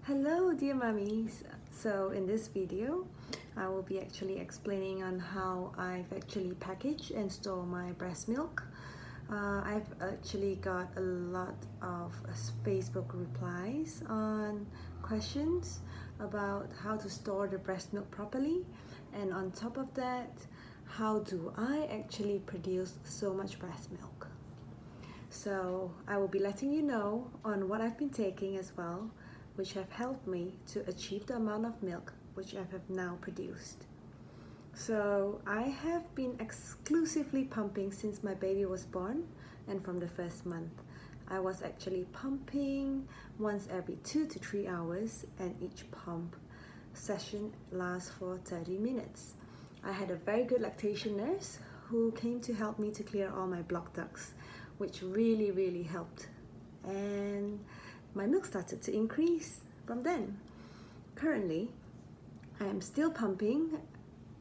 Hello dear mummies. So in this video I will be actually explaining on how I've actually packaged and store my breast milk. I've actually got a lot of Facebook replies on questions about how to store the breast milk properly, and on top of that, how do I actually produce so much breast milk. So I will be letting you know on what I've been taking as well, which have helped me to achieve the amount of milk which I have now produced. So I have been exclusively pumping since my baby was born, and from the first month I was actually pumping once every 2 to 3 hours, and each pump session lasts for 30 minutes. I had a very good lactation nurse who came to help me to clear all my blocked ducts, which really helped, and my milk started to increase from then. Currently, I am still pumping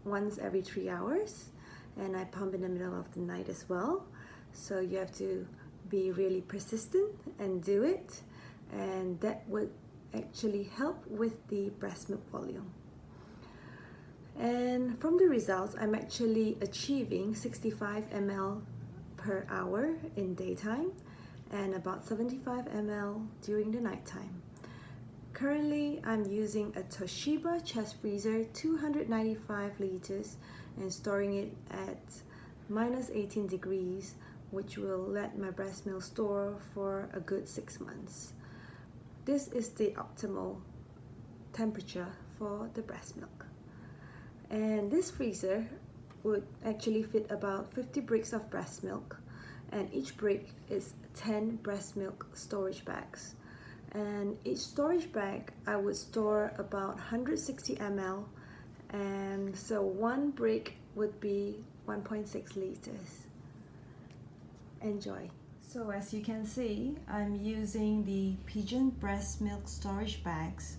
once every 3 hours, and I pump in the middle of the night as well. So you have to be really persistent and do it, and that would actually help with the breast milk volume. And from the results, I'm actually achieving 65 ml per hour in daytime and about 75 ml during the nighttime. Currently, I'm using a Toshiba chest freezer, 295 liters, and storing it at minus 18 degrees, which will let my breast milk store for a good 6 months. This is the optimal temperature for the breast milk. And this freezer would actually fit about 50 bricks of breast milk, and each brick is 10 breast milk storage bags. And each storage bag I would store about 160 ml, and so one brick would be 1.6 liters. Enjoy. So as you can see, I'm using the Pigeon breast milk storage bags,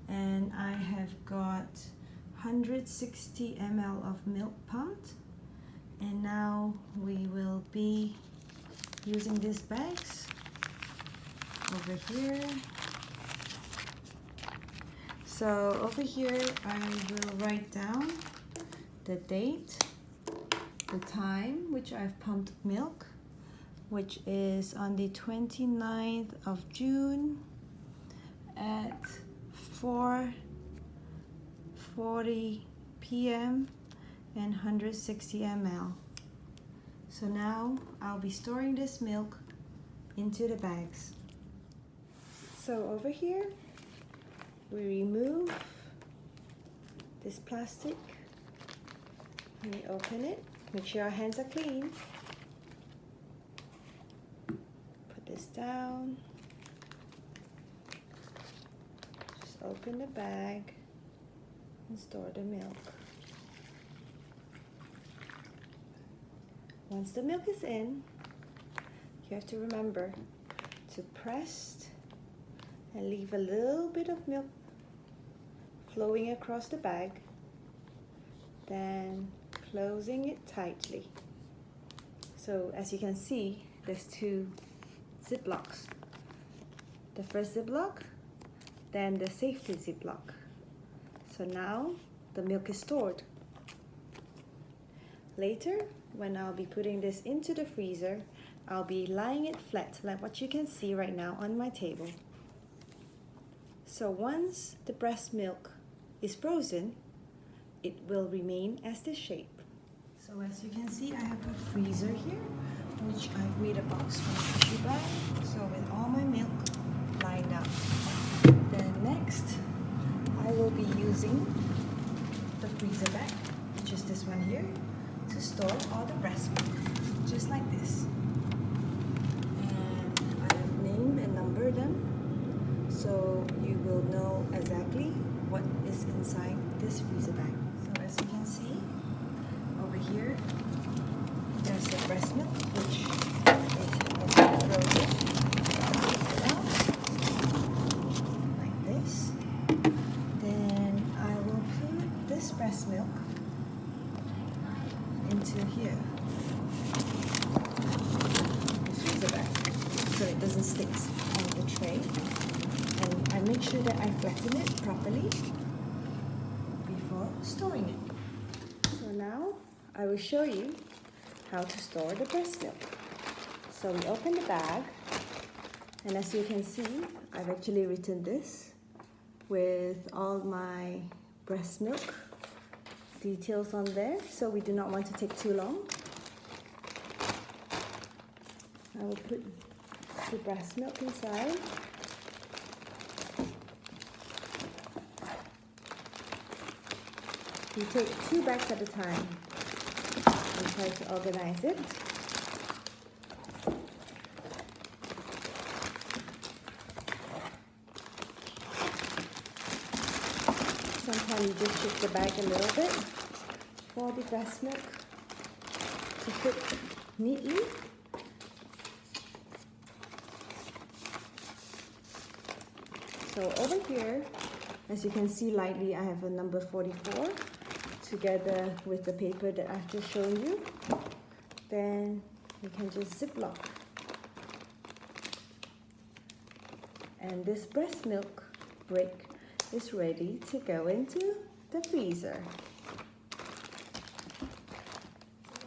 and I have got 160 ml of milk pumped, and now we will be using these bags over here. So over here I will write down the date, the time which I've pumped milk, which is on the 29th of June at 4:40 p.m. and 160 ml. So now I'll be storing this milk into the bags. So over here we remove this plastic, and we open it. Make sure our hands are clean. Put this down. Just open the bag and store the milk. Once the milk is in, you have to remember to press and leave a little bit of milk flowing across the bag, then closing it tightly. So as you can see, there's 2 ziplocs. The first ziploc, then the safety ziploc. So now the milk is stored. Later, when I'll be putting this into the freezer, I'll be lying it flat like what you can see right now on my table. So once the breast milk is frozen, it will remain as this shape. So as you can see, I have a freezer here, which I've made a box from Toshiba, so with all my milk lined up. Then next, I will be using the freezer bag, which is this one here, to store all the breast milk, just like this. And I have named and numbered them, so you will know exactly what is inside this freezer bag. So as you can see, over here, there's the breast milk, which is frozen. I'll take it out, like this. Then I will put this breast milk into here, the freezer bag, so it doesn't stick on the tray. And I'm make sure that I flatten it properly before storing it. So now I will show you how to store the breast milk. So we open the bag, and as you can see, I've actually written this with all my breast milk details on there, so we do not want to take too long. I will put the breast milk inside. You take 2 bags at a time and try to organize it. Sometimes you just shift the bag a little bit for the breast milk to fit neatly. So over here, as you can see lightly, I have a number 44 together with the paper that I've just shown you. Then you can just ziplock. And this breast milk brick is ready to go into the freezer.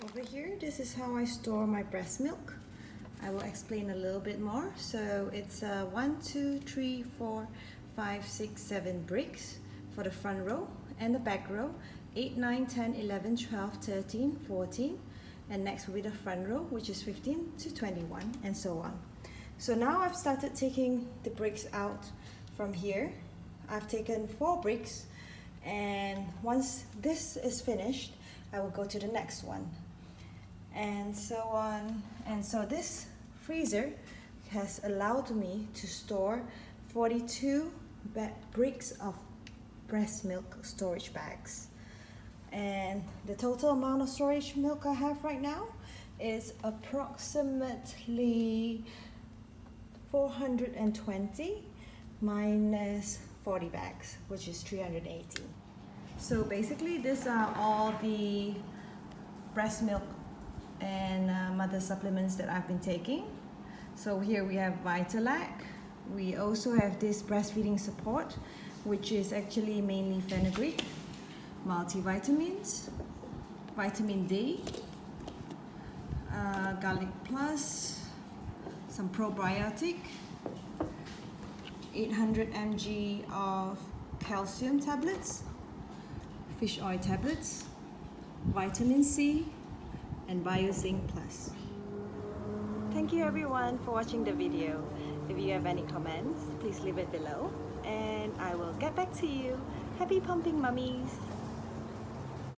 Over here, this is how I store my breast milk. I will explain a little bit more. So it's 1, 2, 3, 4, 5, 6, 7 bricks for the front row and the back row. 8, 9, 10, 11, 12, 13, 14, and next will be the front row, which is 15 to 21, and so on. So now I've started taking the bricks out from here. I've taken 4 bricks, and once this is finished, I will go to the next one, and so on. And so this freezer has allowed me to store 42 bricks of breast milk storage bags. And the total amount of storage milk I have right now is approximately 420 minus 40 bags, which is 380. So basically these are all the breast milk and mother supplements that I've been taking. So here we have Vitalac. We also have this breastfeeding support, which is actually mainly fenugreek, multivitamins, vitamin D, garlic plus, some probiotic, 800 mg of calcium tablets, fish oil tablets, vitamin C, and BioZinc Plus. Thank you everyone for watching the video. If you have any comments, please leave it below and I will get back to you. Happy pumping, mummies!